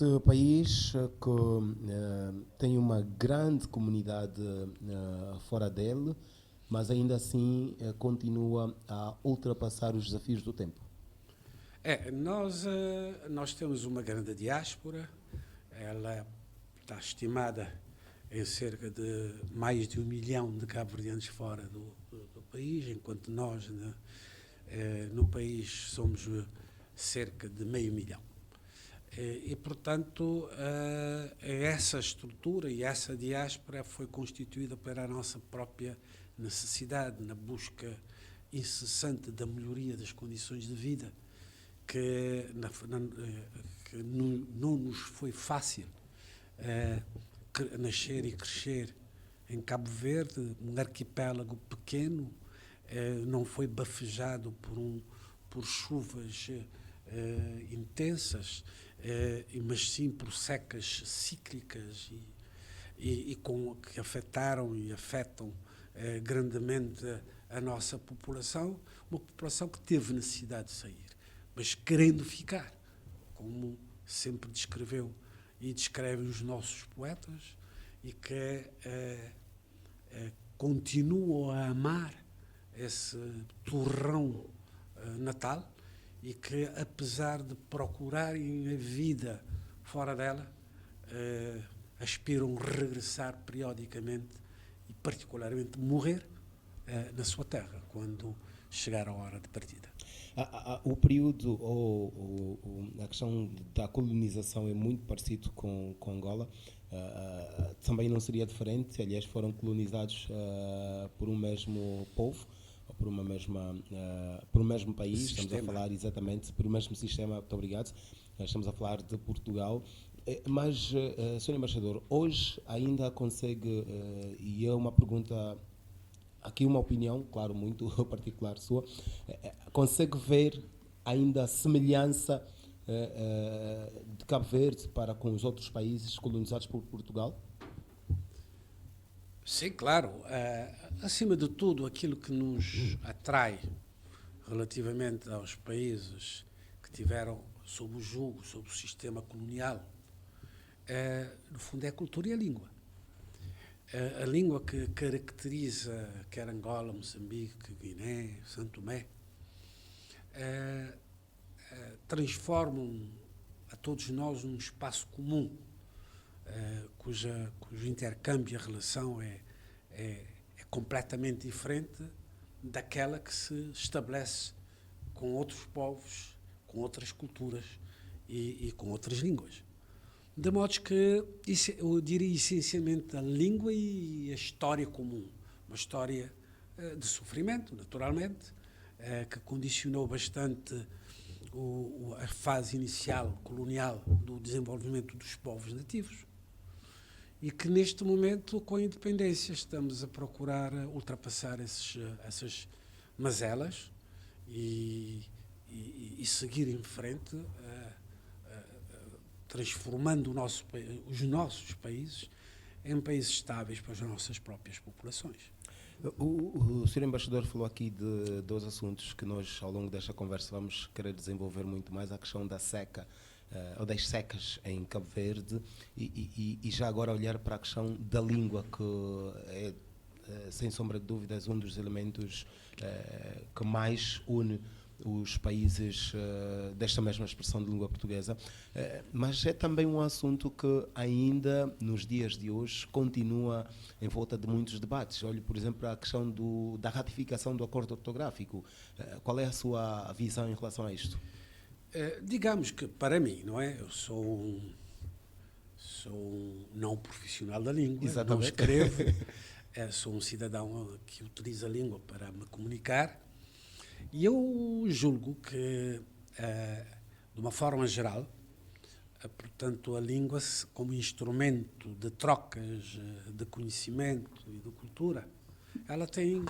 Este país que tem uma grande comunidade fora dele, mas ainda assim continua a ultrapassar os desafios do tempo. Nós temos uma grande diáspora, ela está estimada em cerca de mais de 1 milhão de cabo-verdianos fora do país, enquanto nós no país somos cerca de meio milhão. E, portanto, essa estrutura e essa diáspora foi constituída pela nossa própria necessidade, na busca incessante da melhoria das condições de vida, que não nos foi fácil nascer e crescer em Cabo Verde, um arquipélago pequeno, não foi bafejado por chuvas intensas, mas sim por secas cíclicas que afetaram e afetam grandemente a nossa população, uma população que teve necessidade de sair, mas querendo ficar, como sempre descreveu e descrevem os nossos poetas, e que continuam a amar esse torrão natal, e que, apesar de procurarem a vida fora dela, aspiram regressar periodicamente e, particularmente, morrer na sua terra, quando chegar a hora de partida. O período ou a questão da colonização é muito parecido com Angola. Também não seria diferente, aliás, foram colonizados por um mesmo povo, ou por um mesmo país. Sistema. Estamos a falar exatamente por o mesmo sistema. Muito obrigado. Estamos a falar de Portugal. Mas, Sr. Embaixador, hoje ainda consegue, e é uma pergunta, aqui uma opinião, claro, muito particular sua, consegue ver ainda a semelhança de Cabo Verde para com os outros países colonizados por Portugal? Sim, claro. Acima de tudo, aquilo que nos atrai relativamente aos países que tiveram sob o jugo, sob o sistema colonial, no fundo é a cultura e a língua. A língua que caracteriza quer Angola, Moçambique, Guiné, Santo Tomé, transformam a todos nós num espaço comum, cujo intercâmbio e a relação é completamente diferente daquela que se estabelece com outros povos, com outras culturas e com outras línguas. De modo que, eu diria essencialmente, a língua e a história comum. Uma história de sofrimento, naturalmente, que condicionou bastante a fase inicial colonial do desenvolvimento dos povos nativos, e que neste momento, com a independência, estamos a procurar ultrapassar essas mazelas e seguir em frente, transformando os nossos países em países estáveis para as nossas próprias populações. O Sr. Embaixador falou aqui de dois assuntos que nós, ao longo desta conversa, vamos querer desenvolver muito mais: a questão da seca, ou das secas em Cabo Verde, e já agora olhar para a questão da língua, que é, sem sombra de dúvidas, um dos elementos que mais une os países desta mesma expressão de língua portuguesa, mas é também um assunto que ainda nos dias de hoje continua em volta de muitos debates. Olhe, por exemplo, a questão da ratificação do acordo ortográfico. Qual é a sua visão em relação a isto? Digamos que, para mim, não é? Eu sou um não profissional da língua. Exatamente. Não escrevo, sou um cidadão que utiliza a língua para me comunicar. E eu julgo que, de uma forma geral, portanto, a língua como instrumento de trocas de conhecimento e de cultura, ela tem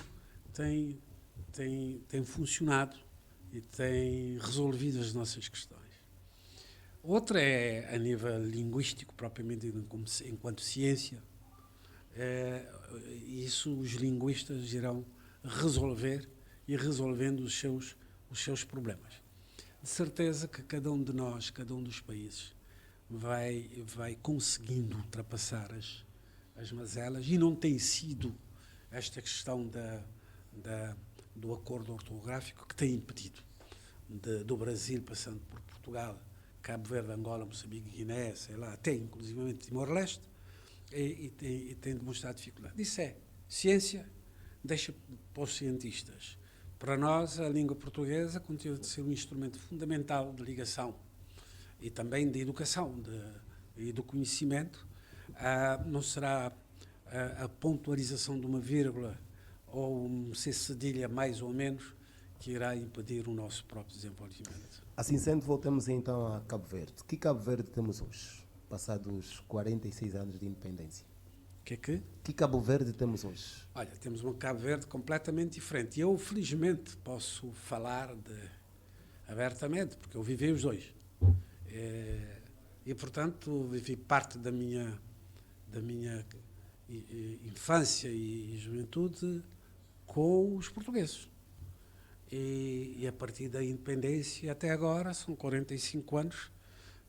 funcionado e tem resolvido as nossas questões. Outra é a nível linguístico, propriamente enquanto ciência. Isso os linguistas irão resolver, e resolvendo os seus problemas. De certeza que cada um de nós, cada um dos países, vai conseguindo ultrapassar as mazelas, e não tem sido esta questão do acordo ortográfico que tem impedido, do Brasil, passando por Portugal, Cabo Verde, Angola, Moçambique, Guiné, sei lá, até inclusive Timor-Leste, e tem demonstrado dificuldade. Isso é ciência, deixa para os cientistas. Para nós, a língua portuguesa continua a ser um instrumento fundamental de ligação e também de educação e do conhecimento. Não será a pontualização de uma vírgula ou um C cedilha mais ou menos que irá impedir o nosso próprio desenvolvimento. Assim sendo, voltamos então a Cabo Verde. Que Cabo Verde temos hoje, passados 46 anos de independência? Que Cabo Verde temos hoje? Olha, temos um Cabo Verde completamente diferente. E eu, felizmente, posso falar abertamente, porque eu vivi os dois. E, portanto, vivi parte da minha infância e juventude com os portugueses. E a partir da independência até agora, são 45 anos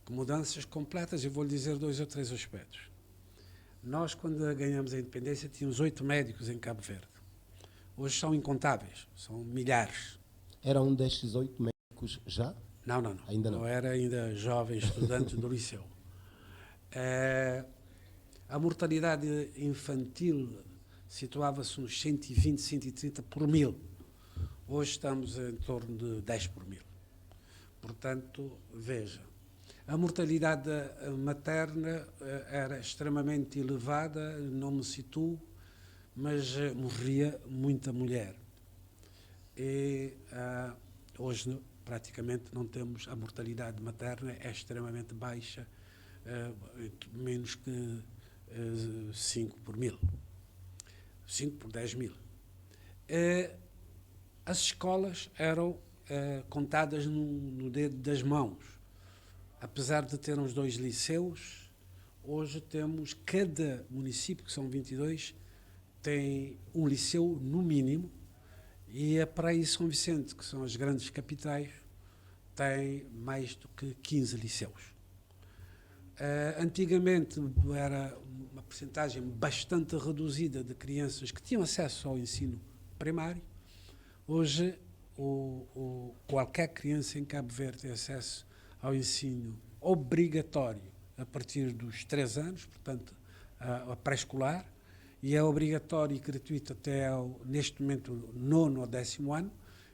de mudanças completas, e vou-lhe dizer 2 ou 3 aspectos. Nós, quando ganhamos a independência, tínhamos 8 médicos em Cabo Verde. Hoje são incontáveis, são milhares. Era um destes 8 médicos já? Não. Ainda não. Eu era ainda jovem estudante do liceu. A mortalidade infantil situava-se nos 120, 130 por 1000. Hoje estamos em torno de 10 por 1000. Portanto, veja, a mortalidade materna era extremamente elevada, não me situo, mas morria muita mulher. E hoje praticamente não temos, a mortalidade materna é extremamente baixa, menos que 5 por 1000, 5 por 10.000. As escolas eram contadas no dedo das mãos. Apesar de termos 2 liceus, hoje temos, cada município, que são 22, tem um liceu no mínimo, e a Praia e São Vicente, que são as grandes capitais, tem mais do que 15 liceus. Antigamente era uma percentagem bastante reduzida de crianças que tinham acesso ao ensino primário. Hoje, qualquer criança em Cabo Verde tem acesso ao ensino obrigatório a partir dos 3 anos, portanto, a pré-escolar, e é obrigatório e gratuito até, neste momento, 9º ou 10º ano,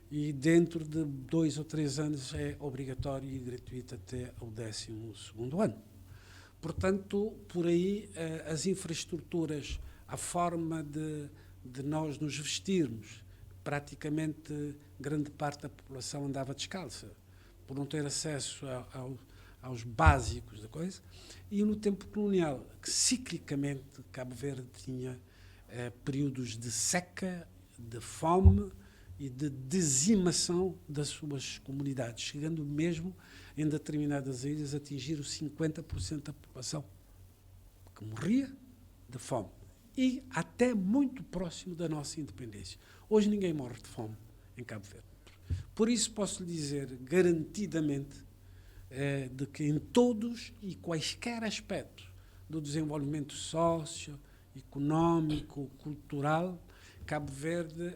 e dentro de 2 ou 3 anos é obrigatório e gratuito até o 12º ano. Portanto, por aí, as infraestruturas, a forma de nós nos vestirmos, praticamente grande parte da população andava descalça, por não ter acesso aos básicos da coisa. E no tempo colonial, que ciclicamente Cabo Verde tinha períodos de seca, de fome e de dizimação das suas comunidades, chegando mesmo, em determinadas ilhas, a atingir os 50% da população que morria de fome. E até muito próximo da nossa independência. Hoje ninguém morre de fome em Cabo Verde. Por isso posso lhe dizer garantidamente de que em todos e quaisquer aspectos do desenvolvimento socioeconómico, cultural, Cabo Verde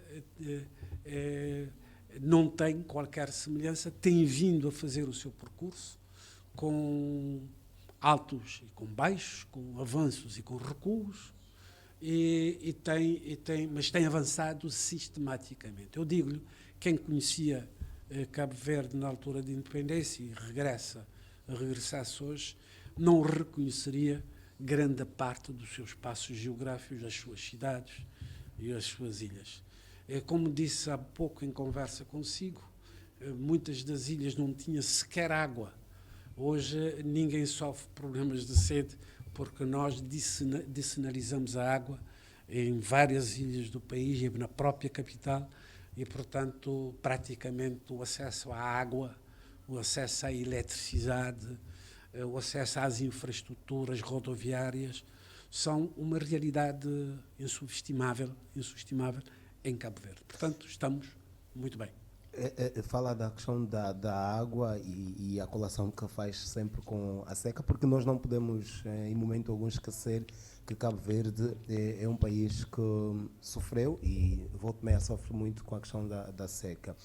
não tem qualquer semelhança, tem vindo a fazer o seu percurso com altos e com baixos, com avanços e com recuos, mas tem avançado sistematicamente. Eu digo-lhe, quem conhecia Cabo Verde na altura da independência e regressasse hoje, não reconheceria grande parte dos seus espaços geográficos, das suas cidades e as suas ilhas. Como disse há pouco em conversa consigo, muitas das ilhas não tinham sequer água. Hoje ninguém sofre problemas de sede porque nós descenalizamos a água em várias ilhas do país e na própria capital, e, portanto, praticamente o acesso à água, o acesso à eletricidade, o acesso às infraestruturas rodoviárias são uma realidade insubestimável em Cabo Verde. Portanto, estamos muito bem. Fala da questão da água e a colação que faz sempre com a seca, porque nós não podemos, em momento algum, esquecer que Cabo Verde é um país que sofreu e volta e meia sofre muito com a questão da seca.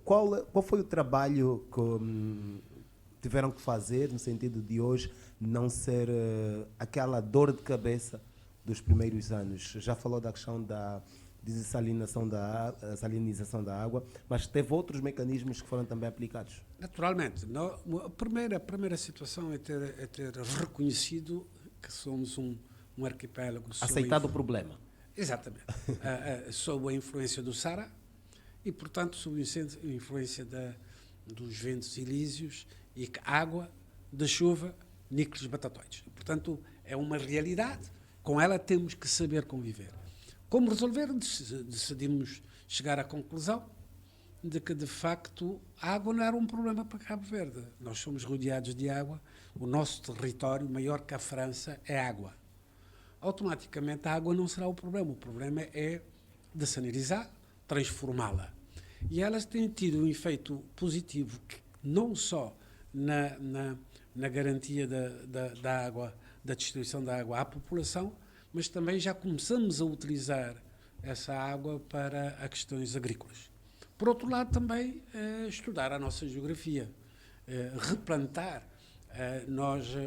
Qual foi o trabalho que tiveram que fazer no sentido de hoje não ser aquela dor de cabeça dos primeiros anos? Já falou da questão da salinização da água, mas teve outros mecanismos que foram também aplicados. Naturalmente. A primeira situação é ter reconhecido que somos um arquipélago. Aceitado o problema. Exatamente. Sob a influência do Sara e, portanto, sob a influência dos ventos ilísios e que água, da chuva, níqueis batatóides. Portanto, é uma realidade. Com ela temos que saber conviver. Como resolver? Decidimos chegar à conclusão de que, de facto, a água não era um problema para Cabo Verde. Nós somos rodeados de água, o nosso território, maior que a França, é água. Automaticamente, a água não será o problema é dessanizar, transformá-la. E elas têm tido um efeito positivo, que não só na garantia da água, da distribuição da água à população, mas também já começamos a utilizar essa água para as questões agrícolas. Por outro lado, também estudar a nossa geografia, replantar.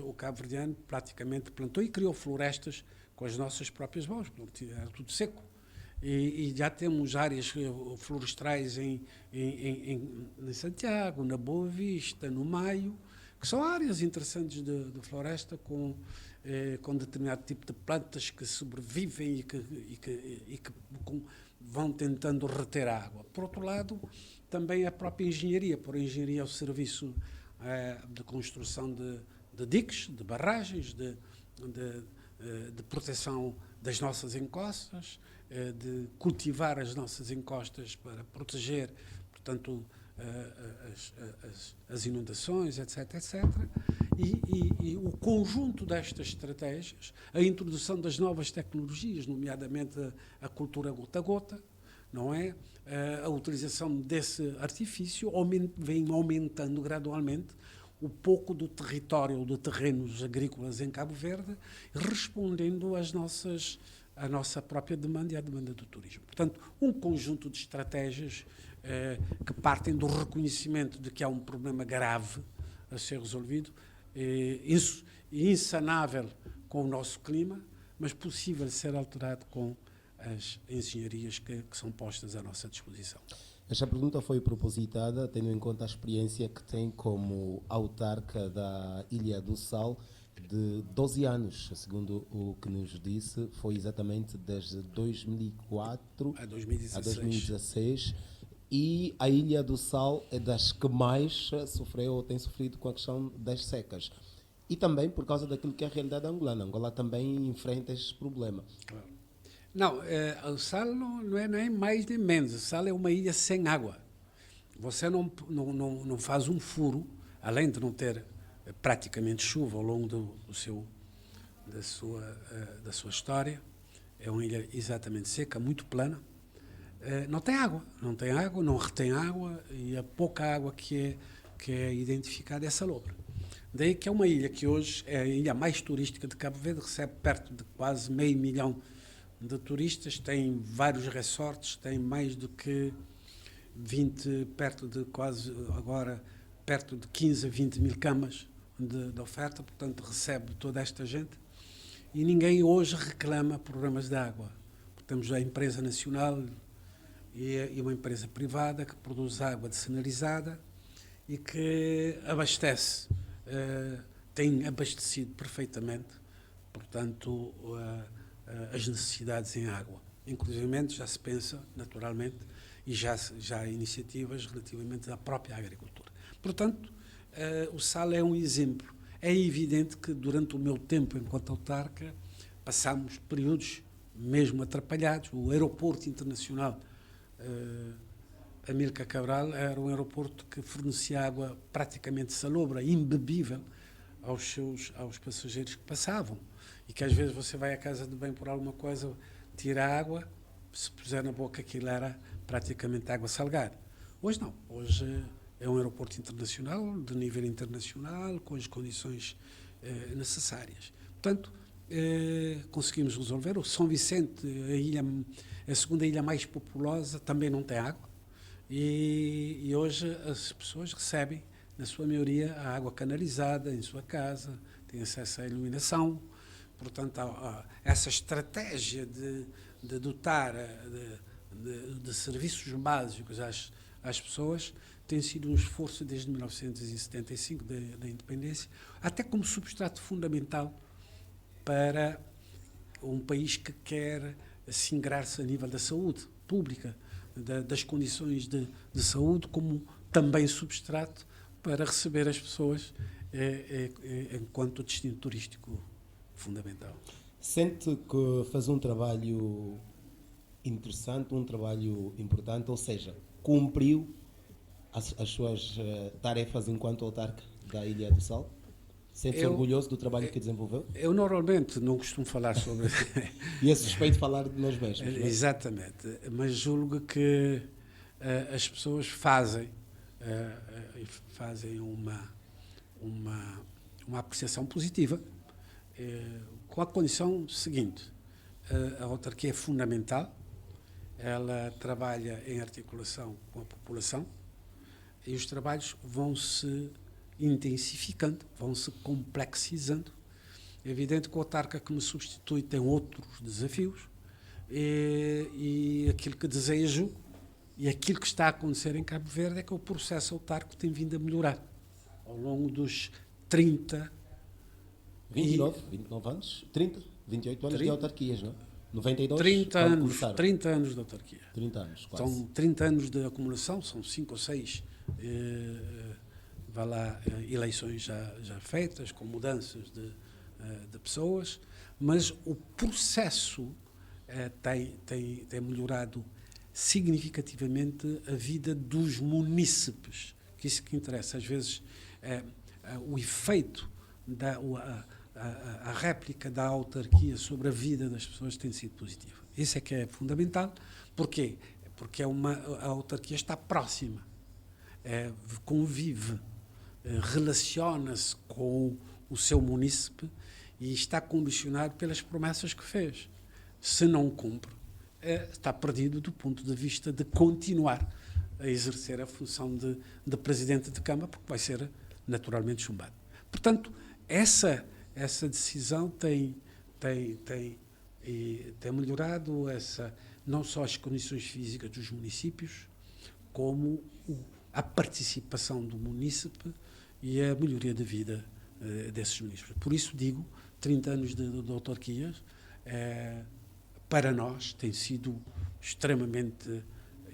O cabo-verdiano praticamente plantou e criou florestas com as nossas próprias mãos, era tudo seco. E já temos áreas florestais em Santiago, na Boa Vista, no Maio, que são áreas interessantes de floresta com determinado tipo de plantas que sobrevivem e que vão tentando reter a água. Por outro lado, também a própria engenharia, por engenharia ao serviço de construção de diques, de barragens, de proteção das nossas encostas, de cultivar as nossas encostas para proteger, portanto, as inundações, etc., etc. E o conjunto destas estratégias, a introdução das novas tecnologias, nomeadamente a cultura gota a gota, não é? A utilização desse artifício vem aumentando gradualmente o pouco do território, de terrenos agrícolas em Cabo Verde, respondendo à nossa própria demanda e à demanda do turismo. Portanto, um conjunto de estratégias que partem do reconhecimento de que há um problema grave a ser resolvido, insanável com o nosso clima, mas possível de ser alterado com as engenharias que são postas à nossa disposição. Esta pergunta foi propositada tendo em conta a experiência que tem como autarca da Ilha do Sal de 12 anos, segundo o que nos disse, foi exatamente desde 2004 a 2016. E a Ilha do Sal é das que mais sofreu ou tem sofrido com a questão das secas. E também por causa daquilo que é a realidade angolana. Angola também enfrenta esse problema. Não, o Sal não é nem mais nem menos. O Sal é uma ilha sem água. Você não faz um furo, além de não ter praticamente chuva ao longo da sua história. É uma ilha exatamente seca, muito plana. Não tem água, não retém água, e a pouca água que é identificada é salobra. Daí que é uma ilha que hoje é a ilha mais turística de Cabo Verde, recebe perto de quase 500 mil de turistas, tem vários resorts, tem mais do que 20, perto de 15 a 20 mil camas de oferta, portanto recebe toda esta gente, e ninguém hoje reclama problemas de água. Temos a empresa nacional e uma empresa privada que produz água dessanalizada e que abastece, tem abastecido perfeitamente, portanto, as necessidades em água. Inclusive já se pensa, naturalmente, e já há iniciativas relativamente à própria agricultura. Portanto, o Sal é um exemplo. É evidente que durante o meu tempo enquanto autarca passámos períodos mesmo atrapalhados. O aeroporto internacional Amílcar Cabral era um aeroporto que fornecia água praticamente salobra, imbebível, aos passageiros que passavam. E que às vezes você vai à casa de bem por alguma coisa, tira a água, se puser na boca aquilo era praticamente água salgada. Hoje não. Hoje é um aeroporto internacional, de nível internacional, com as condições necessárias. Portanto, conseguimos resolver. O São Vicente, a segunda ilha mais populosa, também não tem água. E hoje as pessoas recebem, na sua maioria, a água canalizada em sua casa, têm acesso à iluminação. Portanto, essa estratégia de dotar de serviços básicos às pessoas tem sido um esforço desde 1975, da independência, até como substrato fundamental para um país que quer singrar-se a nível da saúde pública, das condições de saúde, como também substrato para receber as pessoas enquanto destino turístico fundamental. Sente que faz um trabalho interessante, um trabalho importante, ou seja, cumpriu as suas tarefas enquanto autarca da Ilha do Sal? Sente-se orgulhoso do trabalho que desenvolveu? Eu normalmente não costumo falar sobre... E é suspeito falar de nós mesmos, não é? Exatamente, mas julgo que as pessoas fazem uma apreciação positiva, com a condição seguinte: a autarquia é fundamental, ela trabalha em articulação com a população e os trabalhos vão se intensificando, vão se complexizando. É evidente que o autarca que me substitui tem outros desafios e aquilo que desejo e aquilo que está a acontecer em Cabo Verde é que o processo autárquico tem vindo a melhorar ao longo dos 29 anos? 28 anos de autarquias, não? 92? 30 anos de autarquia. 30 anos, quase. São 30 anos de acumulação, são 5 ou 6 eleições já feitas, com mudanças de pessoas, mas o processo tem melhorado significativamente a vida dos munícipes, que isso que interessa. Às vezes, o efeito, a réplica da autarquia sobre a vida das pessoas tem sido positiva. Isso é que é fundamental. Porquê? Porque a autarquia está próxima, convive, relaciona-se com o seu munícipe e está condicionado pelas promessas que fez. Se não cumpre, está perdido do ponto de vista de continuar a exercer a função de presidente de Câmara, porque vai ser naturalmente chumbado. Portanto, essa decisão tem melhorado não só as condições físicas dos municípios, como a participação do munícipe e a melhoria da vida desses municípios. Por isso digo, 30 anos de autarquias, para nós tem sido extremamente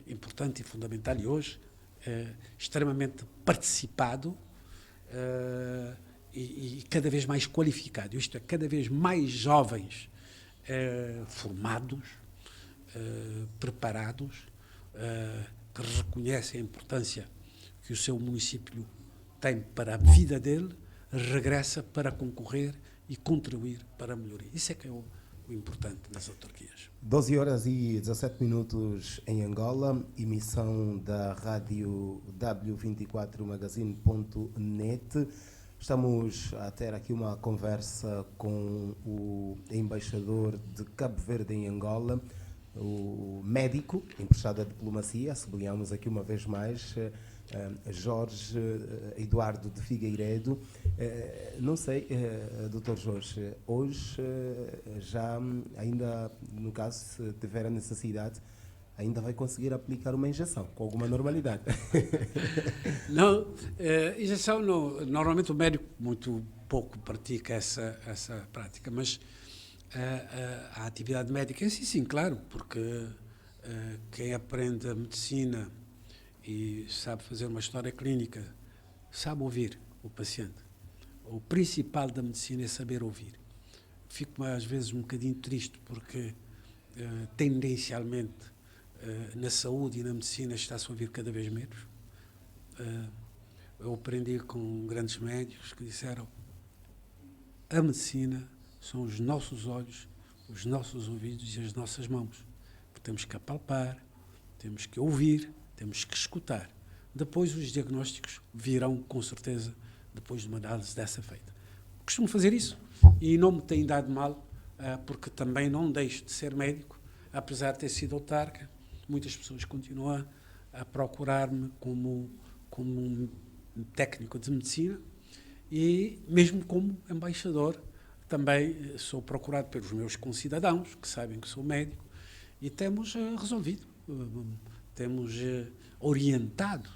importante e fundamental, e hoje extremamente participado e cada vez mais qualificado, isto é, cada vez mais jovens formados, preparados, que reconhecem a importância que o seu município tem para a vida dele, regressa para concorrer e contribuir para a melhoria. Isso é que é o importante nas autarquias. 12 horas e 17 minutos em Angola, emissão da rádio W24magazine.net. Estamos a ter aqui uma conversa com o embaixador de Cabo Verde em Angola, o médico emprestado à diplomacia, sublinhamos aqui uma vez mais, Jorge Eduardo de Figueiredo. Não sei, Dr. Jorge, hoje já ainda, no caso, se tiver a necessidade, ainda vai conseguir aplicar uma injeção com alguma normalidade? Não, injeção não. Normalmente o médico muito pouco pratica essa prática, mas a atividade médica em si, sim, claro, porque quem aprende a medicina e sabe fazer uma história clínica, sabe ouvir o paciente. O principal da medicina é saber ouvir. Fico às vezes um bocadinho triste porque tendencialmente na saúde e na medicina está-se a ouvir cada vez menos. Eu aprendi com grandes médicos que disseram: a medicina são os nossos olhos, os nossos ouvidos e as nossas mãos. Temos que apalpar, temos que ouvir, temos que escutar. depois os diagnósticos virão, com certeza, depois de uma análise dessa feita. Costumo fazer isso e não me tem dado mal, porque também não deixo de ser médico, apesar de ter sido autarca. Muitas pessoas continuam a procurar-me como um técnico de medicina e mesmo como embaixador também sou procurado pelos meus concidadãos, que sabem que sou médico, e temos resolvido, temos orientado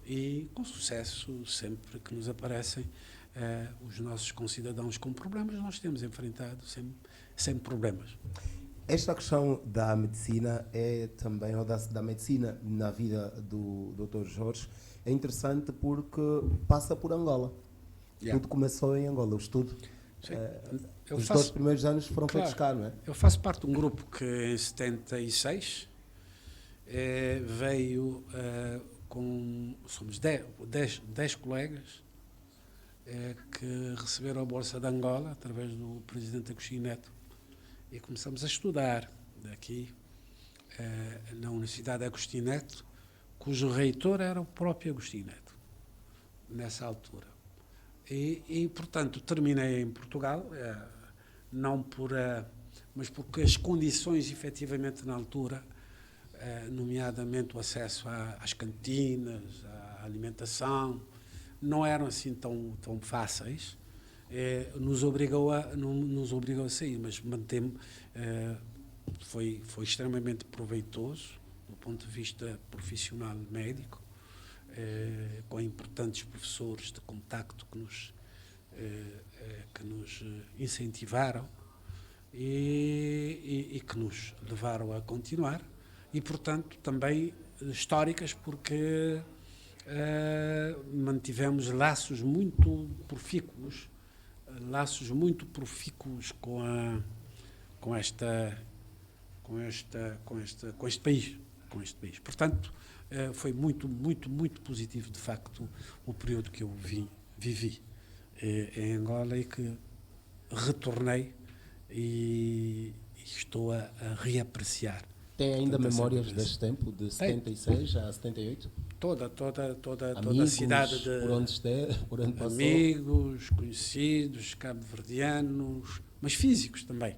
e com sucesso sempre que nos aparecem os nossos concidadãos com problemas, nós temos enfrentado sem problemas. Esta questão da medicina é também, ou da medicina na vida do Dr. Jorge, é interessante porque passa por Angola. Yeah. Tudo começou em Angola, o estudo. Os 2 primeiros anos foram feitos cá, não é? Eu faço parte de um grupo que em 76 veio somos 10 colegas que receberam a Bolsa de Angola através do presidente Agostinho Neto e começamos a estudar aqui na Universidade de Agostinho Neto, cujo reitor era o próprio Agostinho Neto, nessa altura. E portanto, terminei em Portugal, mas porque as condições, efetivamente, na altura, nomeadamente o acesso às cantinas, à alimentação, não eram assim tão fáceis, nos obrigou a sair, mas foi extremamente proveitoso do ponto de vista profissional médico, com importantes professores de contacto que nos incentivaram e que nos levaram a continuar, e portanto também históricas, porque mantivemos laços muito profícuos com este país. Portanto, foi muito positivo, de facto, o período que eu vivi em Angola e que retornei e estou a reapreciar. Tem ainda memórias desse tempo, de 76 a 78? Toda Amigos, a cidade por onde passou? Amigos, conhecidos, cabo-verdianos, mas físicos também.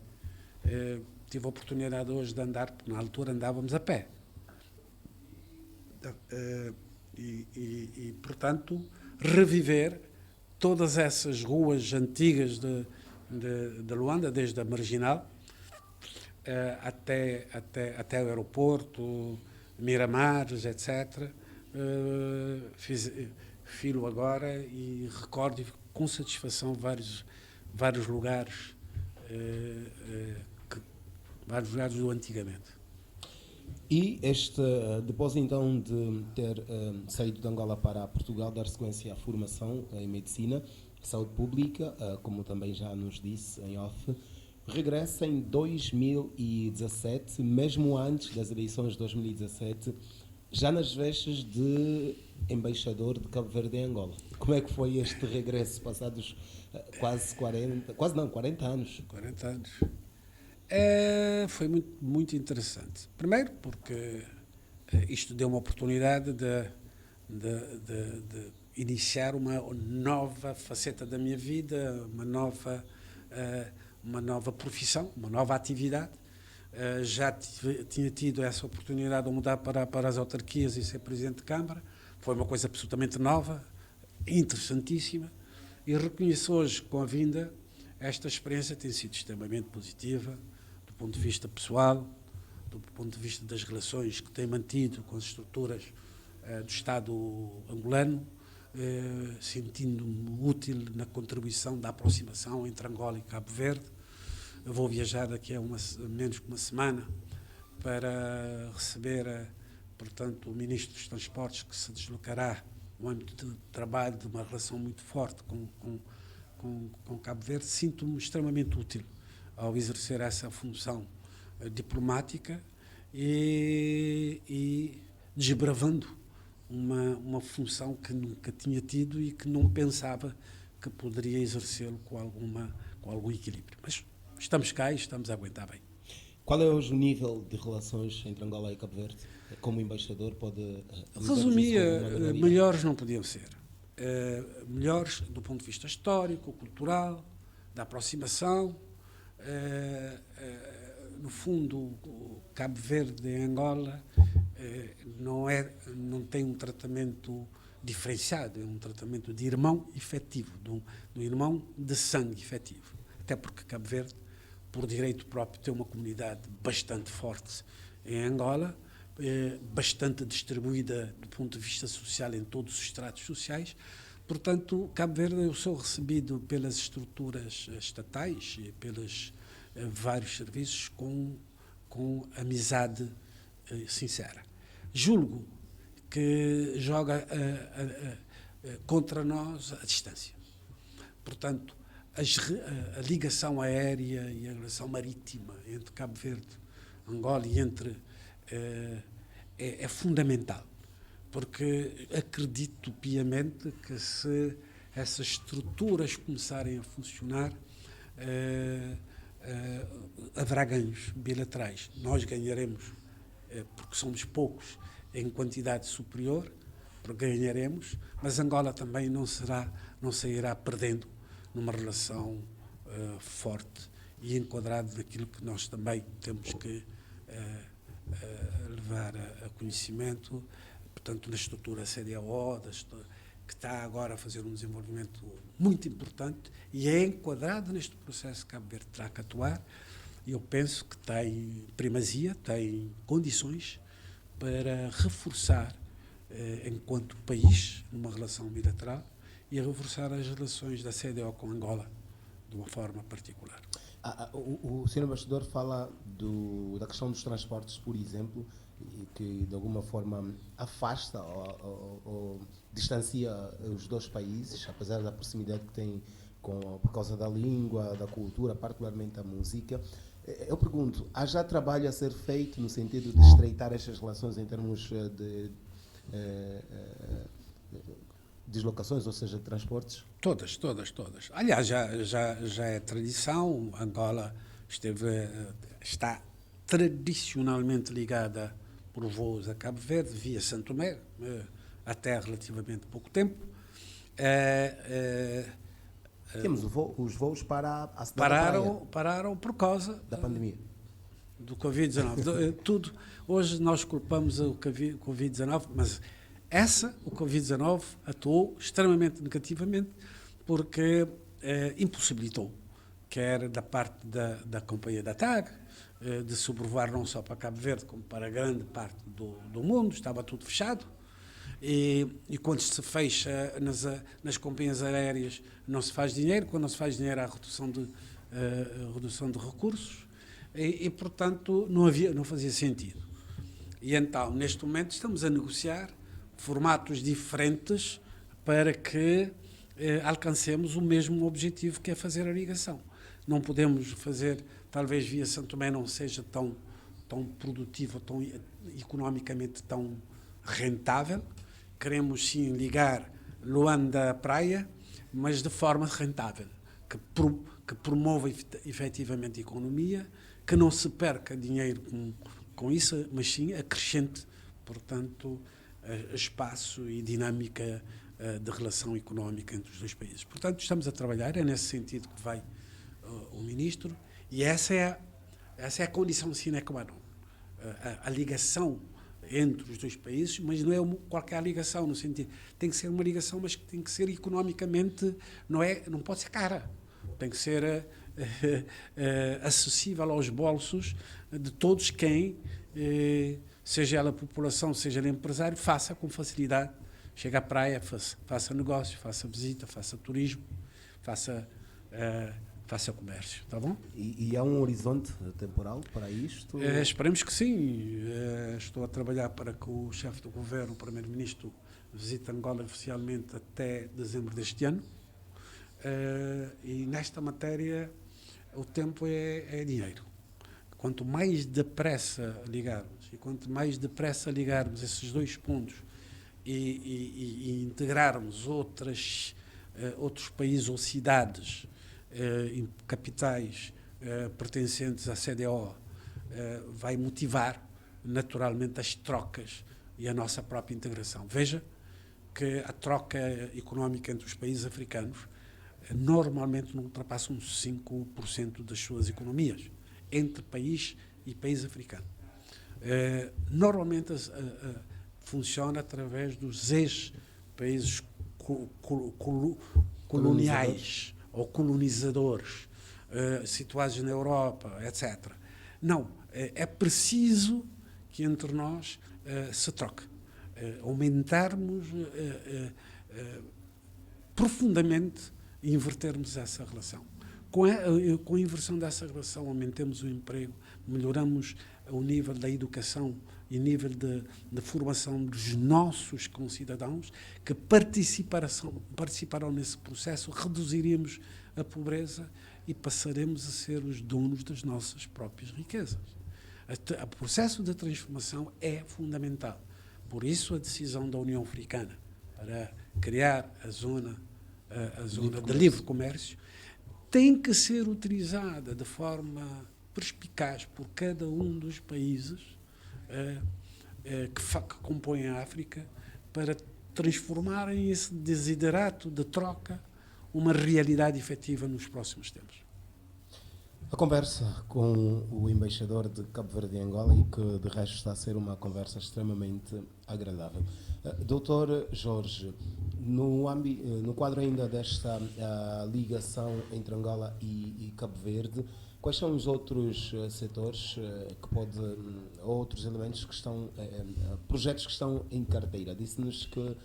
Tive a oportunidade hoje de andar, porque na altura andávamos a pé. Portanto, reviver todas essas ruas antigas de Luanda, desde a Marginal até o aeroporto, Miramares, etc. Filo agora e recordo com satisfação vários lugares, vários lugares do antigamente. E depois então de ter saído de Angola para Portugal, dar sequência à formação em Medicina, Saúde Pública, como também já nos disse em off, regressa em 2017, mesmo antes das eleições de 2017, já nas vestes de embaixador de Cabo Verde em Angola. Como é que foi este regresso, passados quase 40 anos? 40 anos. Foi muito interessante. Primeiro porque isto deu uma oportunidade de iniciar uma nova faceta da minha vida, uma nova profissão, uma nova atividade. Já tinha tido essa oportunidade de mudar para as autarquias e ser Presidente de Câmara. Foi uma coisa absolutamente nova, interessantíssima, e reconheço hoje, com a vinda, esta experiência tem sido extremamente positiva, do ponto de vista pessoal, do ponto de vista das relações que tem mantido com as estruturas do Estado angolano, sentindo-me útil na contribuição da aproximação entre Angola e Cabo Verde. Eu vou viajar daqui a menos que uma semana para receber, portanto, o Ministro dos Transportes, que se deslocará no âmbito de trabalho de uma relação muito forte com Cabo Verde. Sinto-me extremamente útil ao exercer essa função diplomática e desbravando uma função que nunca tinha tido e que não pensava que poderia exercê-lo com algum equilíbrio. Mas estamos cá e estamos a aguentar bem. Qual é hoje o nível de relações entre Angola e Cabo Verde? Como embaixador pode Resumia, melhores não podiam ser. Melhores do ponto de vista histórico, cultural, da aproximação. No fundo, Cabo Verde e Angola não tem um tratamento diferenciado, é um tratamento de irmão efetivo, de um irmão de sangue efetivo. Até porque Cabo Verde, por direito próprio, tem uma comunidade bastante forte em Angola, bastante distribuída do ponto de vista social em todos os estratos sociais. Portanto, Cabo Verde, eu sou recebido pelas estruturas estatais e pelos vários serviços com amizade sincera. Julgo que joga contra nós a distância. Portanto, a ligação aérea e a ligação marítima entre Cabo Verde, Angola e é fundamental, porque acredito piamente que se essas estruturas começarem a funcionar, haverá ganhos bilaterais. Nós ganharemos, porque somos poucos, em quantidade superior, porque ganharemos, mas Angola também não sairá perdendo numa relação forte e enquadrado naquilo que nós também temos que levar a conhecimento, portanto, na estrutura CDAO, que está agora a fazer um desenvolvimento muito importante e é enquadrado neste processo que Cabo Verde terá que atuar. E eu penso que tem primazia, tem condições para reforçar, enquanto país, numa relação bilateral, e a reforçar as relações da CDAO com Angola, de uma forma particular. O Sr. Embaixador fala da questão dos transportes, por exemplo, e que de alguma forma afasta ou distancia os dois países, apesar da proximidade que tem por causa da língua, da cultura, particularmente a música. Eu pergunto, há já trabalho a ser feito no sentido de estreitar estas relações em termos de deslocações, ou seja, de transportes? Todas. Aliás, já é tradição. Angola está tradicionalmente ligada por voos a Cabo Verde, via Santo Tomé, até relativamente pouco tempo. Temos os voos para a cidade da Praia. Pararam por causa da pandemia. Do Covid-19. Tudo. Hoje nós culpamos o Covid-19, mas o Covid-19 atuou extremamente negativamente porque impossibilitou, quer da parte da companhia da TAG, de sobrevoar não só para Cabo Verde, como para grande parte do mundo, estava tudo fechado. E quando se fecha nas companhias aéreas não se faz dinheiro, quando não se faz dinheiro há redução de recursos e portanto não fazia sentido. E então, neste momento, estamos a negociar formatos diferentes para que alcancemos o mesmo objetivo, que é fazer a ligação. Não podemos fazer, talvez via Santo Tomé não seja tão produtivo, tão economicamente tão rentável. Queremos sim ligar Luanda à praia, mas de forma rentável, que promova efetivamente a economia, que não se perca dinheiro com isso, mas sim acrescente, portanto, espaço e dinâmica de relação económica entre os dois países. Portanto, estamos a trabalhar, é nesse sentido que vai o Ministro, e essa é a condição sine qua non. A ligação entre os dois países, mas não é qualquer ligação, no sentido, tem que ser uma ligação, mas que tem que ser economicamente, não pode ser cara, tem que ser acessível aos bolsos de todos quem, seja ela a população, seja ela empresário, faça com facilidade, chega à praia, faça negócio, faça visita, faça turismo, faça comércio, está bom? E há um horizonte temporal para isto? Esperemos que sim. Estou a trabalhar para que o chefe do governo, o primeiro-ministro, visite Angola oficialmente até dezembro deste ano. E nesta matéria o tempo é dinheiro. Quanto mais depressa ligarmos, e quanto mais depressa ligarmos esses dois pontos e integrarmos outros países ou cidades, capitais pertencentes à CDO, vai motivar naturalmente as trocas e a nossa própria integração. Veja que a troca económica entre os países africanos normalmente não ultrapassa uns 5% das suas economias, entre país e país africano. Normalmente funciona através dos ex-países coloniais ou colonizadores, situados na Europa, etc. Não, é preciso que entre nós se troque, aumentarmos profundamente e invertermos essa relação. Com a inversão dessa relação, aumentemos o emprego, melhoramos o nível da educação e nível de formação dos nossos concidadãos que participarão nesse processo, reduziríamos a pobreza e passaremos a ser os donos das nossas próprias riquezas. O processo de transformação é fundamental. Por isso a decisão da União Africana para criar a zona de livre comércio tem que ser utilizada de forma perspicaz por cada um dos países que compõem a África para transformarem esse desiderato de troca uma realidade efetiva nos próximos tempos. A conversa com o embaixador de Cabo Verde e Angola, e que de resto está a ser uma conversa extremamente agradável. Doutor Jorge, no quadro ainda desta ligação entre Angola e Cabo Verde, quais são os outros setores outros elementos que estão, projetos que estão em carteira? Disse-nos que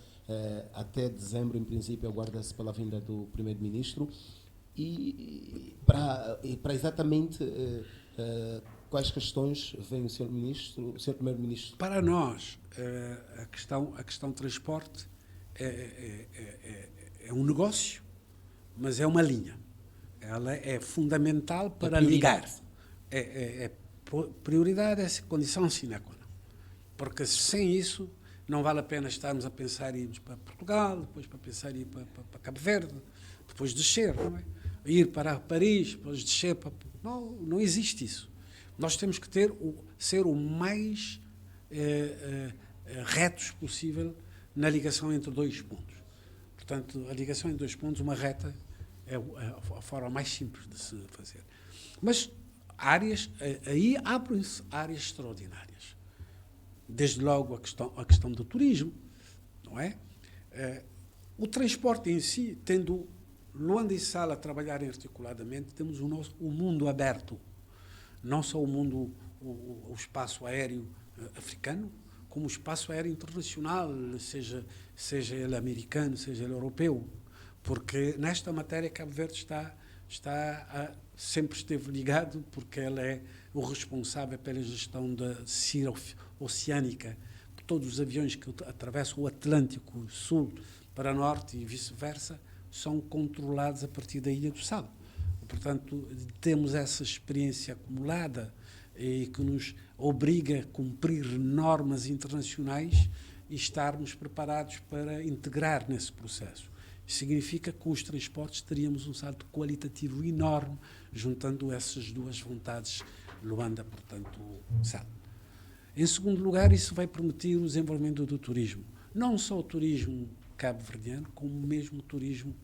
até dezembro, em princípio, aguarda-se pela vinda do Primeiro-Ministro. E para exatamente quais questões vem o Sr. Primeiro-Ministro? Para nós, a questão transporte é um negócio, mas é uma linha. Ela é fundamental para ligar. Prioridade é condição sine qua non. Porque sem isso não vale a pena estarmos a pensar em irmos para Portugal, depois para pensar em ir para Cabo Verde, depois descer, não é? Ir para Paris, depois descer para... Não existe isso. Nós temos que ser o mais retos possível na ligação entre dois pontos. Portanto, a ligação entre dois pontos, uma reta, é a forma mais simples de se fazer. Mas aí abrem-se áreas extraordinárias. Desde logo a questão do turismo, não é? O transporte em si, tendo Luanda e Sala a trabalharem articuladamente, temos o mundo aberto. Não só o espaço aéreo africano, como o espaço aéreo internacional, seja ele americano, seja ele europeu. Porque nesta matéria Cabo Verde sempre esteve ligado, porque ela é o responsável pela gestão da CIA oceânica. Todos os aviões que atravessam o Atlântico Sul para Norte e vice-versa são controlados a partir da Ilha do Sal. Portanto, temos essa experiência acumulada e que nos obriga a cumprir normas internacionais e estarmos preparados para integrar nesse processo. Isso significa que com os transportes teríamos um salto qualitativo enorme, juntando essas duas vontades, Luanda, portanto, Sal. Em segundo lugar, isso vai permitir o desenvolvimento do turismo. Não só o turismo cabo-verdiano, como mesmo o turismo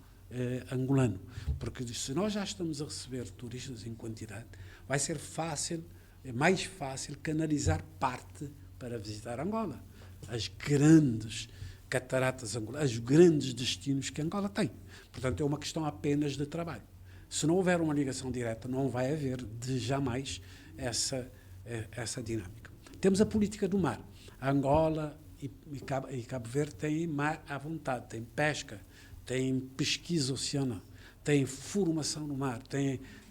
angolano. Porque se nós já estamos a receber turistas em quantidade, vai ser mais fácil canalizar parte para visitar Angola. As grandes cataratas angolanas, os grandes destinos que Angola tem. Portanto, é uma questão apenas de trabalho. Se não houver uma ligação direta, não vai haver de jamais essa dinâmica. Temos a política do mar. Angola e Cabo Verde têm mar à vontade, tem pesca, tem pesquisa oceana, tem formação no mar,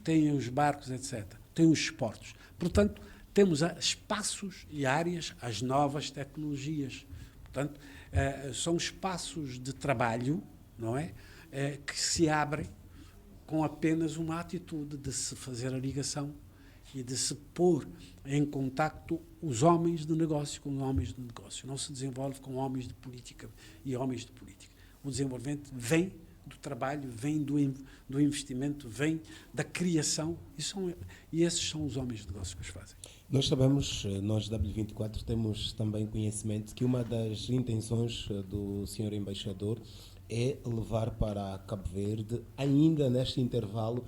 tem os barcos, etc. Tem os portos. Portanto, temos espaços e áreas, as novas tecnologias. Portanto, são espaços de trabalho, não é? Que se abrem com apenas uma atitude de se fazer a ligação e de se pôr em contacto os homens de negócio com os homens de negócio. Não se desenvolve com homens de política e homens de política. O desenvolvimento vem do trabalho, vem do investimento, vem da criação, e esses são os homens de negócios que os fazem. Nós sabemos, nós W24 temos também conhecimento que uma das intenções do senhor embaixador é levar para Cabo Verde, ainda neste intervalo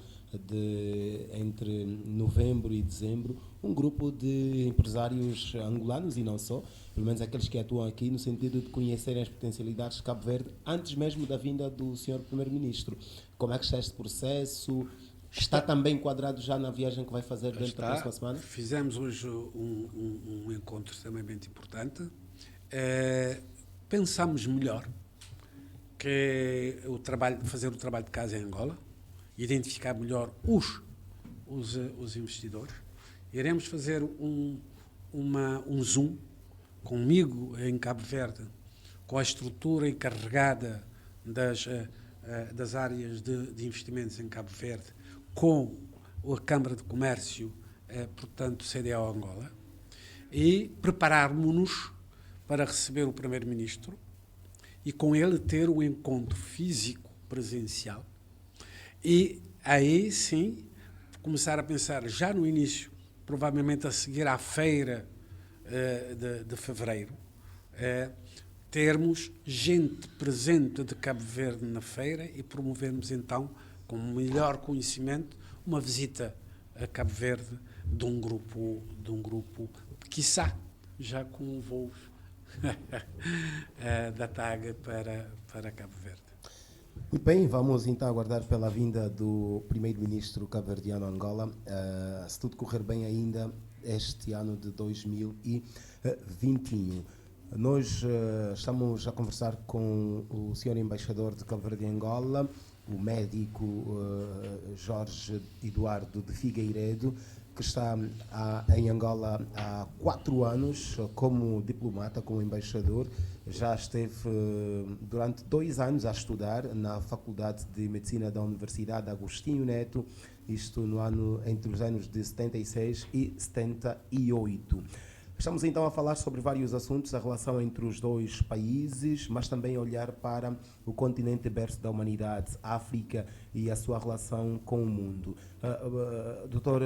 entre novembro e dezembro, um grupo de empresários angolanos e não só, pelo menos aqueles que atuam aqui, no sentido de conhecerem as potencialidades de Cabo Verde antes mesmo da vinda do senhor primeiro-ministro. Como é que está este processo? Está também enquadrado já na viagem que vai fazer dentro da próxima semana? Fizemos hoje um encontro extremamente importante. Pensamos melhor que fazer o trabalho de casa em Angola, identificar melhor os investidores. Iremos fazer um Zoom comigo em Cabo Verde, com a estrutura encarregada das áreas de investimentos em Cabo Verde, com a Câmara de Comércio, portanto, CDAO Angola, e prepararmos-nos para receber o Primeiro-Ministro e com ele ter um encontro físico presencial e aí sim começar a pensar já no início, provavelmente a seguir à feira de fevereiro, termos gente presente de Cabo Verde na feira e promovermos então, com melhor conhecimento, uma visita a Cabo Verde de um grupo quiçá, já com voos da TAG para Cabo Verde. Muito bem, vamos então aguardar pela vinda do primeiro-ministro cabo-verdiano a Angola, se tudo correr bem ainda este ano de 2021. Nós estamos a conversar com o senhor embaixador de Cabo Verde em Angola, o médico Jorge Eduardo de Figueiredo, que está em Angola há 4 anos como diplomata, como embaixador. Já esteve durante 2 anos a estudar na Faculdade de Medicina da Universidade Agostinho Neto, isto entre os anos de 76 e 78. Estamos então a falar sobre vários assuntos, a relação entre os dois países, mas também a olhar para o continente berço da humanidade, a África e a sua relação com o mundo. Doutor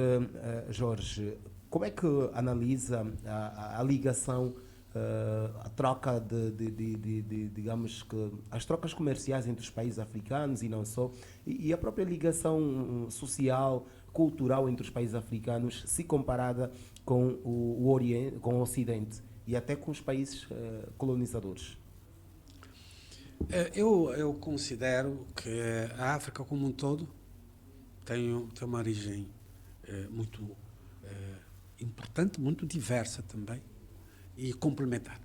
Jorge, como é que analisa a ligação, a troca digamos que as trocas comerciais entre os países africanos e não só, e a própria ligação social, cultural entre os países africanos, se comparada com o Oriente, com o Ocidente e até com os países colonizadores? Eu considero que a África como um todo tem uma origem muito importante, muito diversa também e complementar.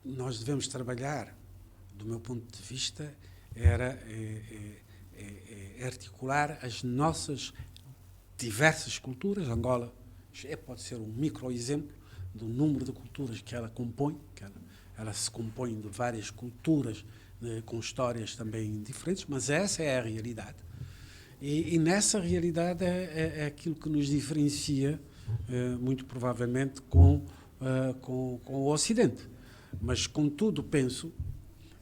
Nós devemos trabalhar, do meu ponto de vista, articular as nossas diversas culturas. Angola pode ser um micro-exemplo do número de culturas que ela compõe, ela se compõe de várias culturas com histórias também diferentes, mas essa é a realidade. E nessa realidade é aquilo que nos diferencia, muito provavelmente, com o Ocidente. Mas, contudo, penso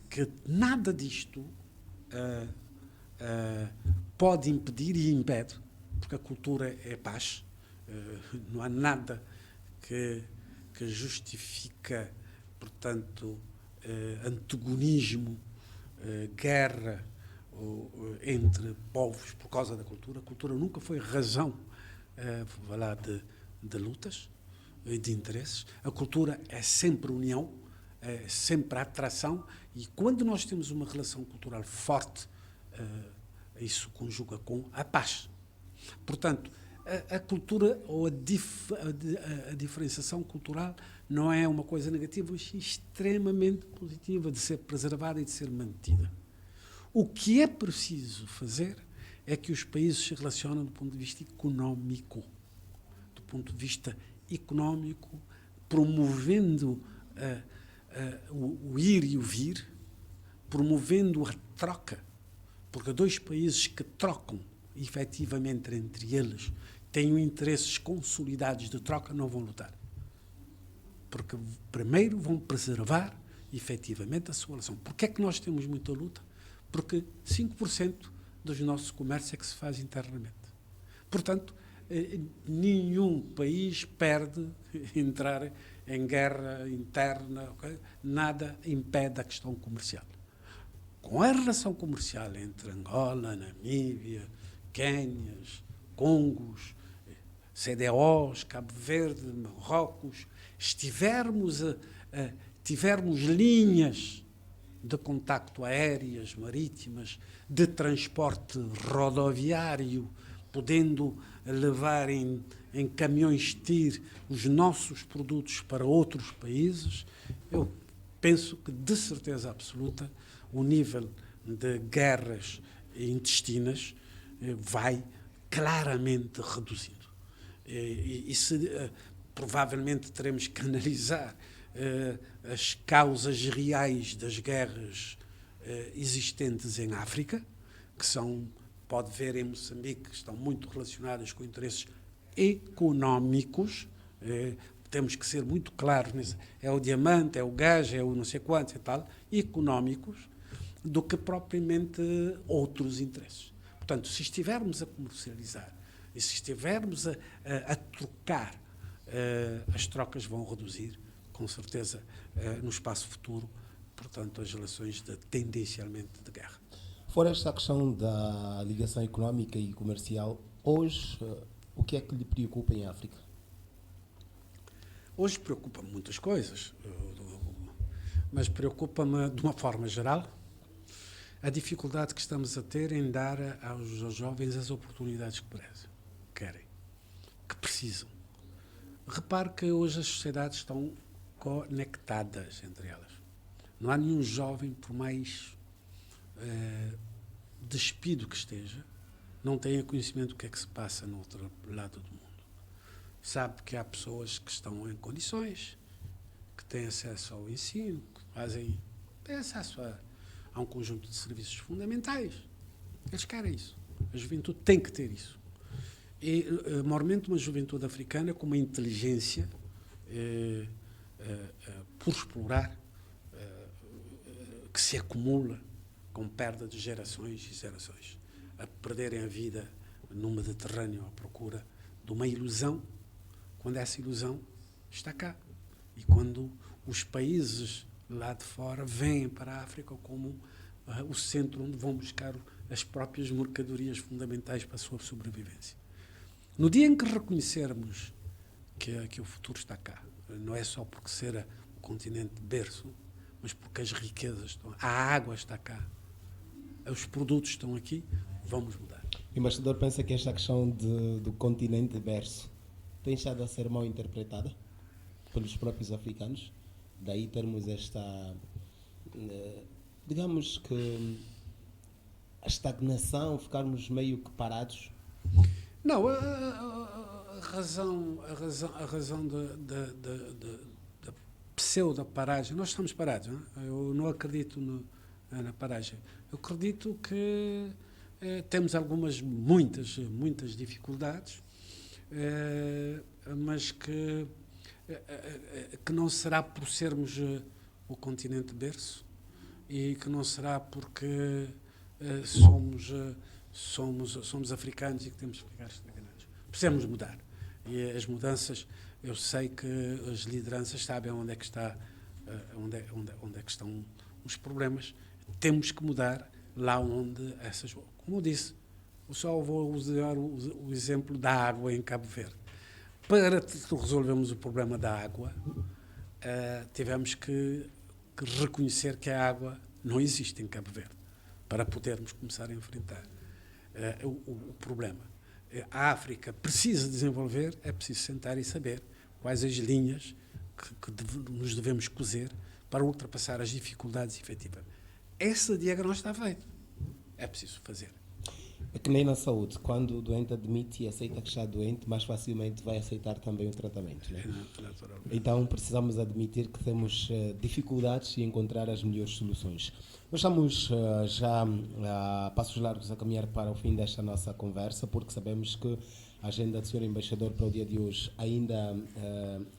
que nada disto pode impedir e impede, porque a cultura é paz, não há nada que justifica, portanto, antagonismo, guerra entre povos por causa da cultura. A cultura nunca foi razão de lutas e de interesses. A cultura é sempre união, é sempre atração, e quando nós temos uma relação cultural forte, isso conjuga com a paz. Portanto, a cultura ou a diferenciação cultural não é uma coisa negativa, mas extremamente positiva de ser preservada e de ser mantida. O que é preciso fazer é que os países se relacionem do ponto de vista económico. Do ponto de vista económico, promovendo o ir e o vir, promovendo a troca, porque 2 países que trocam efetivamente entre eles, têm interesses consolidados de troca, não vão lutar. Porque primeiro vão preservar efetivamente a sua relação. Porquê é que nós temos muita luta? porque 5% dos nossos comércios é que se faz internamente. Portanto, nenhum país perde entrar em guerra interna, okay? Nada impede a questão comercial. Com a relação comercial entre Angola, Namíbia, Quénias, Congos, CDOs, Cabo Verde, Marrocos, tivermos linhas de contacto aéreas, marítimas, de transporte rodoviário, podendo levar em caminhões TIR os nossos produtos para outros países, eu penso que, de certeza absoluta, o nível de guerras intestinas vai claramente reduzido. Provavelmente teremos que analisar as causas reais das guerras existentes em África, que são, pode ver em Moçambique, que estão muito relacionadas com interesses económicos. Temos que ser muito claros nisso. É o diamante, é o gás, é o não sei quanto e tal, económicos, do que propriamente outros interesses. Portanto, se estivermos a comercializar e se estivermos a trocar, as trocas vão reduzir, com certeza, no espaço futuro, portanto, as relações tendencialmente de guerra. Fora esta questão da ligação económica e comercial, hoje, o que é que lhe preocupa em África? Hoje preocupa-me muitas coisas, mas preocupa-me, de uma forma geral, a dificuldade que estamos a ter em dar aos jovens as oportunidades que querem, que precisam. Repare que hoje as sociedades estão conectadas entre elas. Não há nenhum jovem, por mais despido que esteja, não tenha conhecimento do que é que se passa no outro lado do mundo. Sabe que há pessoas que estão em condições, que têm acesso ao ensino, que têm acesso a um conjunto de serviços fundamentais. Eles querem isso. A juventude tem que ter isso. E, maiormente, uma juventude africana com uma inteligência por explorar, que se acumula com perda de gerações e gerações, a perderem a vida no Mediterrâneo à procura de uma ilusão, quando essa ilusão está cá. E quando os países lá de fora vêm para a África como o centro onde vão buscar as próprias mercadorias fundamentais para a sua sobrevivência. No dia em que reconhecermos que o futuro está cá, não é só porque será o continente berço, mas porque as riquezas estão, a água está cá, os produtos estão aqui, vamos mudar. O embaixador pensa que esta questão do continente berço tem estado a ser mal interpretada pelos próprios africanos? Daí termos esta, digamos que, a estagnação, ficarmos meio que parados? Não, a razão da pseudo-paragem, nós estamos parados, não é? Eu não acredito na paragem. Eu acredito que temos muitas dificuldades, mas que não será por sermos o continente berço e que não será porque somos africanos e que temos que ficar estagnados. Precisamos mudar. E as mudanças, eu sei que as lideranças sabem onde é que estão os problemas. Temos que mudar lá onde essas... Como eu disse, eu só vou usar o exemplo da água em Cabo Verde. Para resolvermos o problema da água, tivemos que reconhecer que a água não existe em Cabo Verde, para podermos começar a enfrentar o problema. A África precisa desenvolver, é preciso sentar e saber quais as linhas que nos devemos cozer para ultrapassar as dificuldades efetivas. Esse diagnóstico está feito. É preciso fazer. É que nem na saúde, quando o doente admite e aceita que está doente, mais facilmente vai aceitar também o tratamento. Né? Então precisamos admitir que temos dificuldades e encontrar as melhores soluções. Nós estamos já a passos largos a caminhar para o fim desta nossa conversa, porque sabemos que a agenda do Sr. Embaixador para o dia de hoje ainda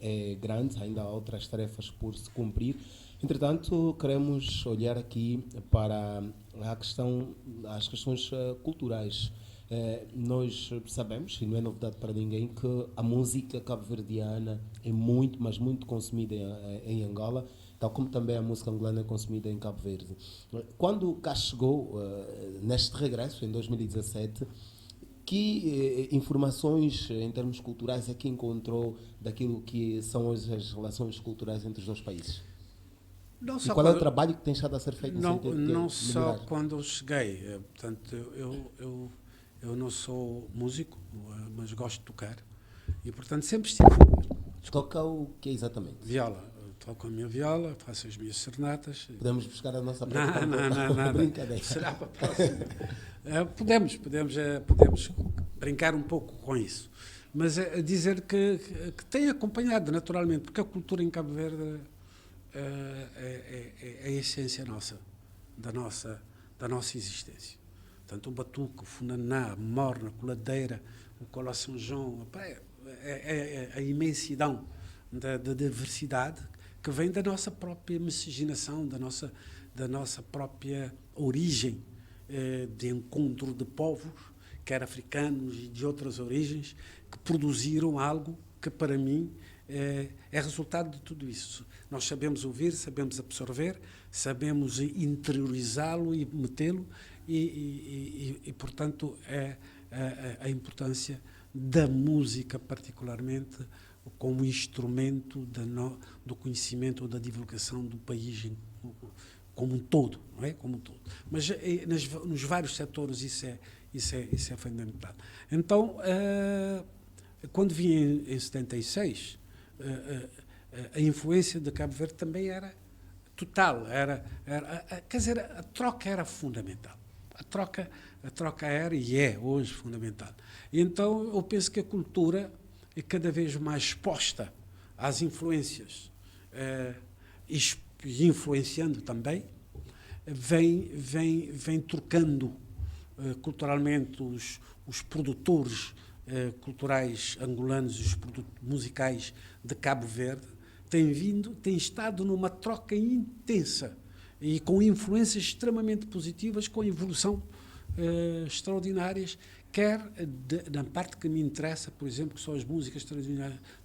é grande, ainda há outras tarefas por se cumprir. Entretanto, queremos olhar aqui para as questões culturais. Nós sabemos, e não é novidade para ninguém, que a música cabo-verdiana é muito, mas muito consumida em Angola, tal como também a música angolana é consumida em Cabo Verde. Quando cá chegou, neste regresso, em 2017, que informações em termos culturais é que encontrou daquilo que são hoje as relações culturais entre os dois países? E qual é o trabalho que tem estado a ser feito no sentido de não só melhorar? quando eu cheguei. Portanto, eu não sou músico, mas gosto de tocar. E, portanto, sempre estive... Toca o que exatamente? Viola. Toco a minha viola, faço as minhas serenatas. Podemos buscar a nossa própria não. brincadeira. Será para a próxima. Podemos brincar um pouco com isso. Mas dizer que tem acompanhado naturalmente, porque a cultura em Cabo Verde é a essência nossa, da nossa existência. Portanto, o batuque, o funaná, a morna, a coladeira, o cola São João, é a imensidão da diversidade que vem da nossa própria miscigenação, da nossa própria origem de encontro de povos, quer africanos e de outras origens, que produziram algo que, para mim, é resultado de tudo isso. Nós sabemos ouvir, sabemos absorver, sabemos interiorizá-lo e metê-lo, e portanto, a importância da música, particularmente, como instrumento do conhecimento ou da divulgação do país como um todo, não é? Como um todo. Mas nos vários setores isso é fundamental. Então, quando vim em 76, a influência de Cabo Verde também era total. Quer dizer, a troca era fundamental. A troca era e é hoje fundamental. E então eu penso que a cultura é cada vez mais exposta às influências e influenciando também, vem trocando culturalmente os produtores culturais angolanos e os produtos musicais de Cabo Verde, têm estado numa troca intensa e com influências extremamente positivas, com evolução extraordinárias, quer na parte que me interessa, por exemplo, que são as músicas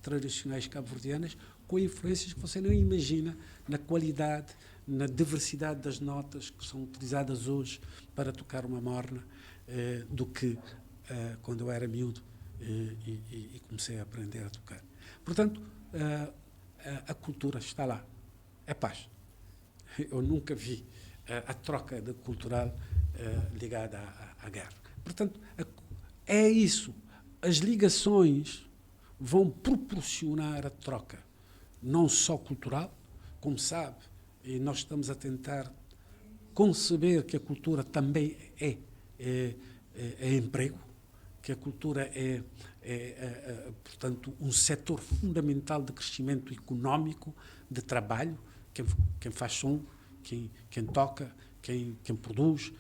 tradicionais cabo-verdianas, com influências que você não imagina na qualidade, na diversidade das notas que são utilizadas hoje para tocar uma morna, do que quando eu era miúdo e comecei a aprender a tocar. Portanto, a cultura está lá. É paz. Eu nunca vi a troca cultural ligada à guerra. Portanto, é isso. As ligações vão proporcionar a troca, não só cultural, como sabe, e nós estamos a tentar conceber que a cultura também é emprego, que a cultura portanto, um setor fundamental de crescimento económico, de trabalho, quem faz som, quem toca, quem produz,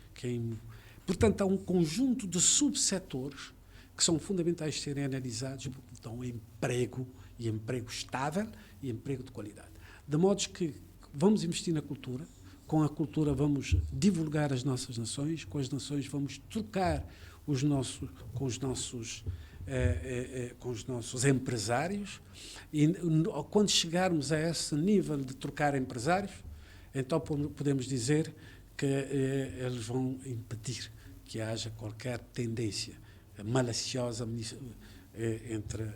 Portanto, há um conjunto de subsetores que são fundamentais de serem analisados, porque dão emprego, e emprego estável, e emprego de qualidade. De modo que vamos investir na cultura, com a cultura vamos divulgar as nossas nações, com as nações vamos trocar com os nossos empresários, e quando chegarmos a esse nível de trocar empresários, então podemos dizer que eles vão impedir que haja qualquer tendência malaciosa entre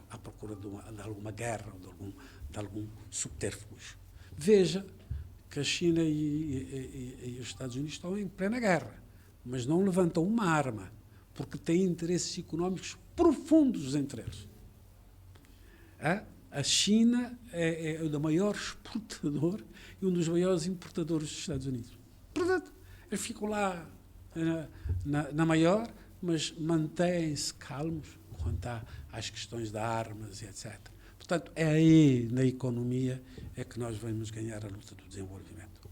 à procura de alguma guerra ou de algum subterfúgio. Veja que a China e os Estados Unidos estão em plena guerra, mas não levantam uma arma, porque têm interesses económicos profundos entre eles. A China é o maior exportador e um dos maiores importadores dos Estados Unidos. Portanto, eles ficam lá na maior, mas mantêm-se calmos quanto às questões de armas e etc. Portanto, é aí, na economia, é que nós vamos ganhar a luta do desenvolvimento.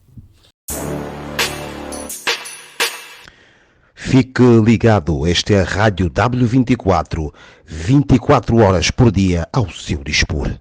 Fique ligado, esta é a Rádio W24, 24 horas por dia ao seu dispor.